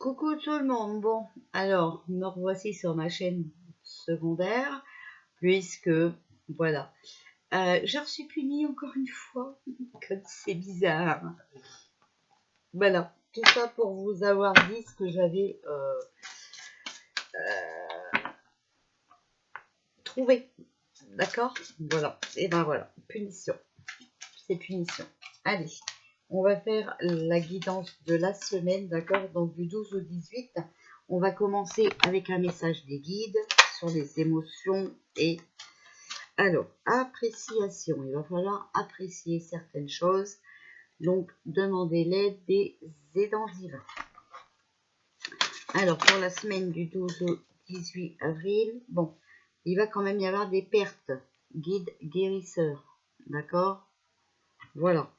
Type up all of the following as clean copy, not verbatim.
Coucou tout le monde. Bon, alors, me revoici sur ma chaîne secondaire, puisque, voilà, je reçu puni encore une fois, comme c'est bizarre. Voilà, tout ça pour vous avoir dit ce que j'avais trouvé, d'accord? Voilà, et ben voilà, punition, c'est punition. Allez, on va faire la guidance de la semaine, d'accord? Donc du 12 au 18, on va commencer avec un message des guides sur les émotions et alors, appréciation. Il va falloir apprécier certaines choses, donc demandez l'aide des aidants divins. Alors, pour la semaine du 12 au 18 avril, bon, il va quand même y avoir des pertes, guide guérisseur, d'accord? Voilà.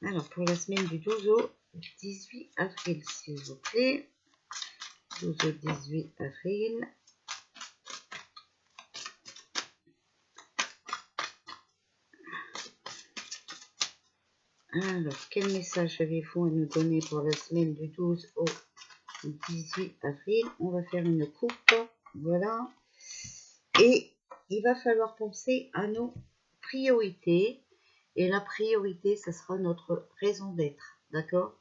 Alors, pour la semaine du 12 au 18 avril, s'il vous plaît. 12 au 18 avril. Alors, quel message avez-vous à nous donner pour la semaine du 12 au 18 avril? On va faire une coupe, voilà. Et il va falloir penser à nos priorités. Et la priorité, ça sera notre raison d'être, d'accord?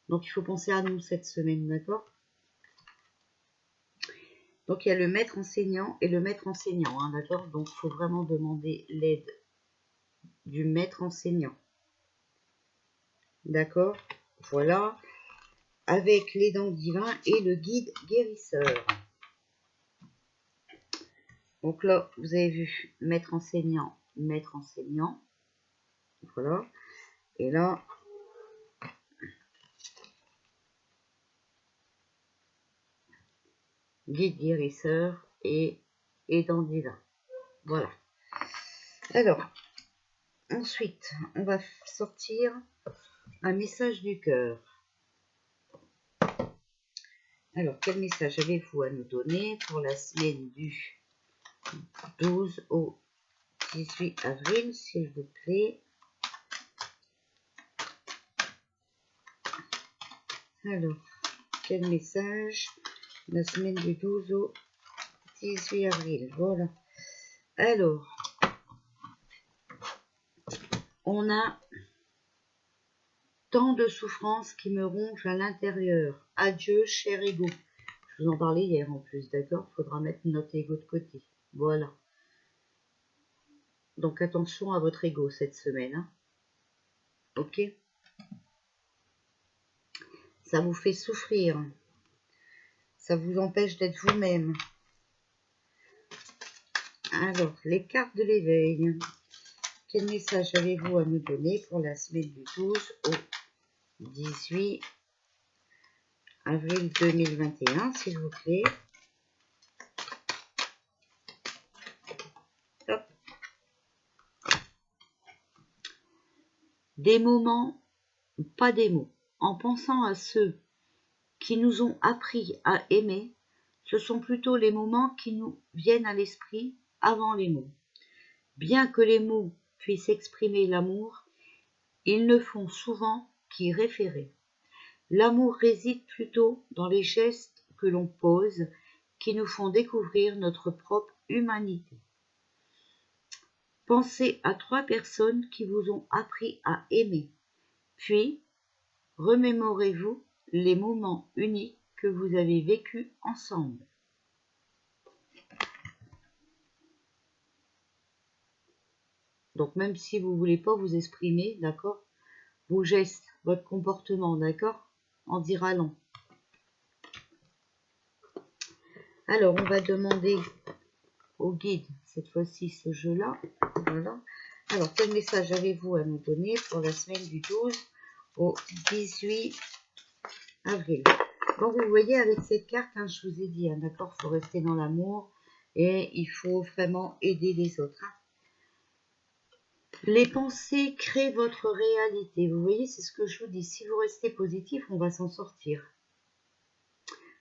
Donc, il faut penser à nous cette semaine, d'accord? Donc, il y a le maître enseignant et le maître enseignant, hein, d'accord? Donc, il faut vraiment demander l'aide du maître enseignant. D'accord? Voilà. Avec l'aidant divin et le guide guérisseur. Donc là, vous avez vu maître enseignant. Voilà. Et là, guide guérisseur et aidant divin. Voilà. Alors, ensuite, on va sortir un message du cœur. Alors, quel message avez-vous à nous donner pour la semaine du 12 au 18 avril, s'il vous plaît? Alors, quel message la semaine du 12 au 18 avril, voilà. Alors, on a tant de souffrances qui me rongent à l'intérieur. Adieu, cher ego. Je vous en parlais hier en plus, d'accord? Il faudra mettre notre ego de côté. Voilà. Donc attention à votre ego cette semaine. Hein. Ok? Ça vous fait souffrir. Ça vous empêche d'être vous-même. Alors, les cartes de l'éveil. Quel message avez-vous à nous donner pour la semaine du 12 au 18 avril 2021, s'il vous plaît? Hop. Des moments, pas des mots. En pensant à ceux qui nous ont appris à aimer, ce sont plutôt les moments qui nous viennent à l'esprit avant les mots. Bien que les mots puissent exprimer l'amour, ils ne font souvent qu'y référer. L'amour réside plutôt dans les gestes que l'on pose, qui nous font découvrir notre propre humanité. Pensez à 3 personnes qui vous ont appris à aimer, puis remémorez-vous les moments uniques que vous avez vécus ensemble. Donc même si vous ne voulez pas vous exprimer, d'accord, vos gestes, votre comportement, d'accord, en dira long. Alors on va demander au guide, cette fois-ci ce jeu-là, voilà. Alors quel message avez-vous à nous donner pour la semaine du 12 au 18 avril? Bon, vous voyez avec cette carte, hein, je vous ai dit, hein, d'accord, il faut rester dans l'amour et il faut vraiment aider les autres. Hein. Les pensées créent votre réalité. Vous voyez, c'est ce que je vous dis. Si vous restez positif, on va s'en sortir.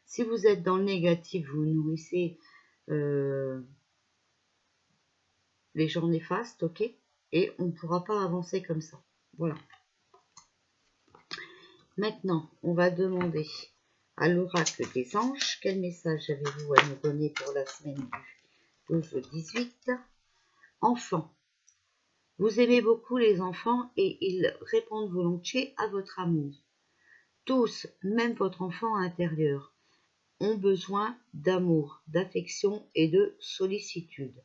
Si vous êtes dans le négatif, vous nourrissez les gens néfastes, ok? et on ne pourra pas avancer comme ça. Voilà. Maintenant, on va demander à l'oracle des anges, quel message avez-vous à nous donner pour la semaine du 12 au 18? Enfants. Vous aimez beaucoup les enfants et ils répondent volontiers à votre amour. Tous, même votre enfant intérieur, ont besoin d'amour, d'affection et de sollicitude.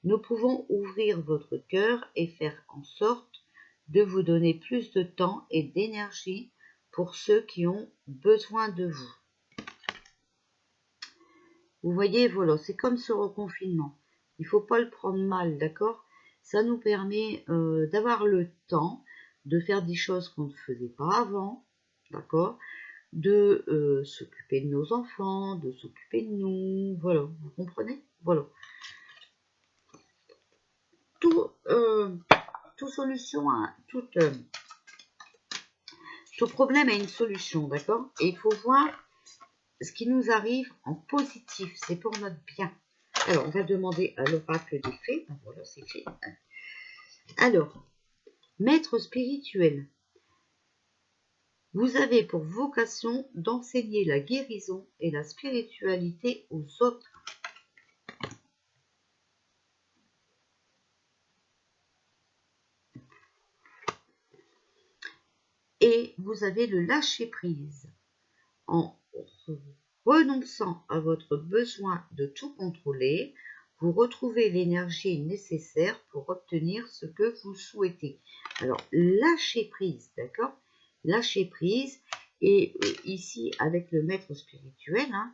Nous pouvons ouvrir votre cœur et faire en sorte de vous donner plus de temps et d'énergie pour ceux qui ont besoin de vous. Vous voyez, voilà, c'est comme ce reconfinement. Il ne faut pas le prendre mal, d'accord? Ça nous permet d'avoir le temps de faire des choses qu'on ne faisait pas avant, d'accord? De s'occuper de nos enfants, de s'occuper de nous, voilà, vous comprenez? Voilà. Tout solution, tout problème a une solution, d'accord? Et il faut voir ce qui nous arrive en positif, c'est pour notre bien. Alors, on va demander à l'oracle des fées. Voilà, c'est fait. Alors, maître spirituel, vous avez pour vocation d'enseigner la guérison et la spiritualité aux autres. Et vous avez le lâcher-prise. En renonçant à votre besoin de tout contrôler, vous retrouvez l'énergie nécessaire pour obtenir ce que vous souhaitez. Alors, lâcher prise, d'accord? Lâcher prise, et ici, avec le maître spirituel, hein,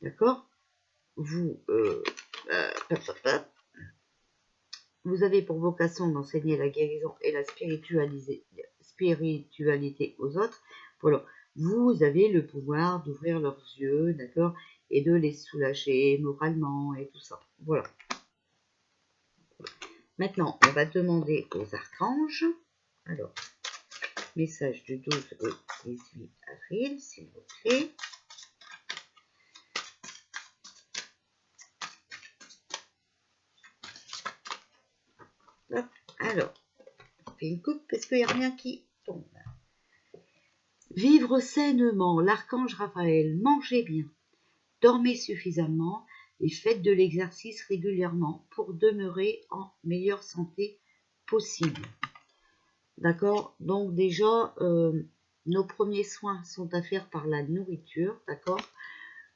d'accord? Vous avez pour vocation d'enseigner la guérison et la spiritualité aux autres. Voilà. Vous avez le pouvoir d'ouvrir leurs yeux, d'accord, et de les soulager moralement et tout ça. Voilà. Maintenant, on va demander aux archanges. Alors, message du 12 au 18 avril, s'il vous plaît. Hop. Alors, on fait une coupe parce qu'il n'y a rien qui tombe. Vivre sainement, l'archange Raphaël, mangez bien, dormez suffisamment et faites de l'exercice régulièrement pour demeurer en meilleure santé possible. D'accord? Donc déjà, nos premiers soins sont à faire par la nourriture, d'accord?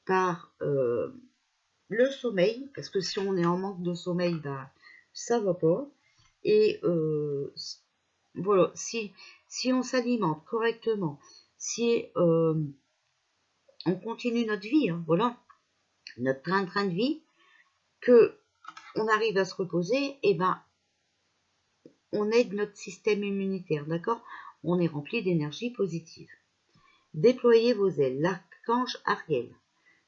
Par le sommeil, parce que si on est en manque de sommeil, bah, ça va pas. Et voilà, si on s'alimente correctement, si on continue notre vie, hein, voilà, notre train de vie, que on arrive à se reposer, et ben on aide notre système immunitaire, d'accord? On est rempli d'énergie positive. Déployez vos ailes, l'archange Ariel.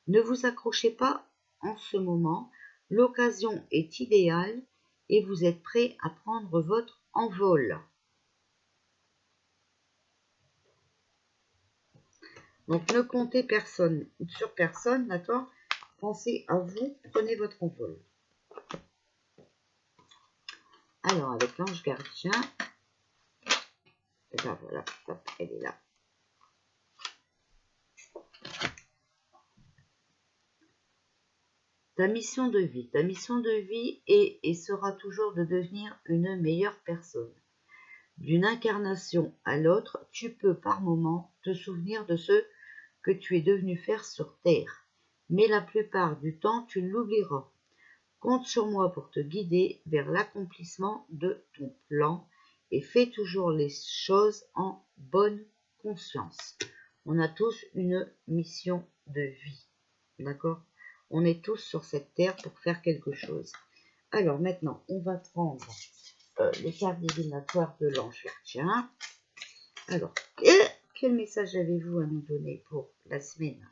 Ne vous accrochez pas en ce moment, l'occasion est idéale et vous êtes prêt à prendre votre envol. Donc ne comptez sur personne, d'accord? Pensez à vous, prenez votre envol. Alors avec l'ange gardien, et ben voilà, hop, elle est là. Ta mission de vie est et sera toujours de devenir une meilleure personne. D'une incarnation à l'autre, tu peux par moments te souvenir de ce que tu es devenu faire sur Terre, mais la plupart du temps tu l'oublieras. Compte sur moi pour te guider vers l'accomplissement de ton plan et fais toujours les choses en bonne conscience. On a tous une mission de vie, d'accord? On est tous sur cette terre pour faire quelque chose. Alors maintenant, on va prendre les cartes divinatoires de l'ange gardien. Alors, quel message avez-vous à nous donner pour la semaine?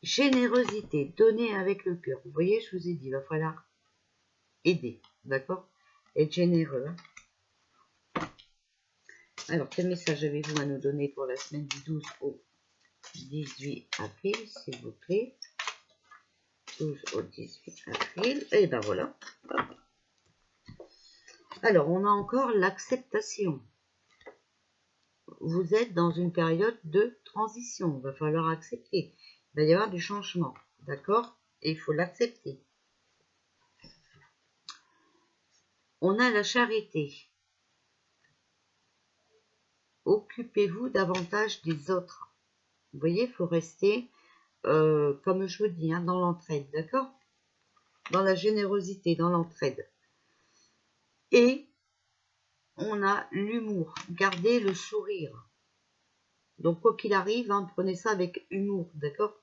Générosité, donner avec le cœur. Vous voyez, je vous ai dit, il va falloir aider, d'accord? Être généreux. Alors, quel message avez-vous à nous donner pour la semaine du 12 au 18 avril, s'il vous plaît? 12 au 18 avril. Et ben voilà. Alors, on a encore l'acceptation. Vous êtes dans une période de transition. Il va falloir accepter. Il va y avoir du changement. D'accord? Et il faut l'accepter. On a la charité. Occupez-vous davantage des autres. Vous voyez, il faut rester, comme je vous dis, hein, dans l'entraide. D'accord? Dans la générosité, dans l'entraide. Et on a l'humour. Gardez le sourire. Donc, quoi qu'il arrive, hein, prenez ça avec humour, d'accord?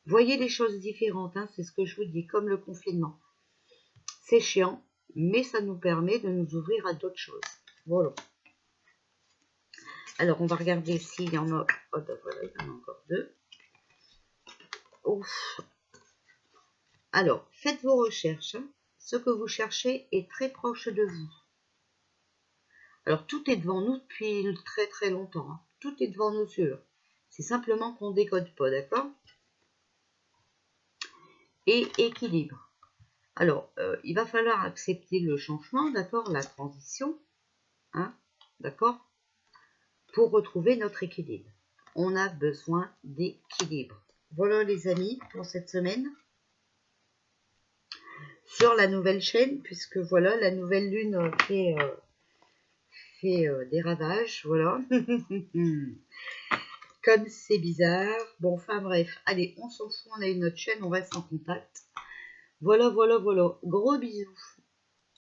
Voyez les choses différentes, hein, c'est ce que je vous dis, comme le confinement. C'est chiant, mais ça nous permet de nous ouvrir à d'autres choses. Voilà. Alors, on va regarder s'il y en a... Oh, ben voilà, il y en a encore deux. Ouf. Alors, faites vos recherches. Hein. Ce que vous cherchez est très proche de vous. Alors, tout est devant nous depuis très très longtemps. Hein. Tout est devant nos yeux. C'est simplement qu'on ne décode pas, d'accord? Et équilibre. Alors, il va falloir accepter le changement, d'accord? La transition, hein? D'accord? Pour retrouver notre équilibre. On a besoin d'équilibre. Voilà les amis pour cette semaine. Sur la nouvelle chaîne, puisque voilà, la nouvelle lune fait des ravages, voilà. Comme c'est bizarre. Bon, enfin bref, allez, on s'en fout, on a une autre chaîne, on reste en contact. Voilà, voilà, voilà. Gros bisous.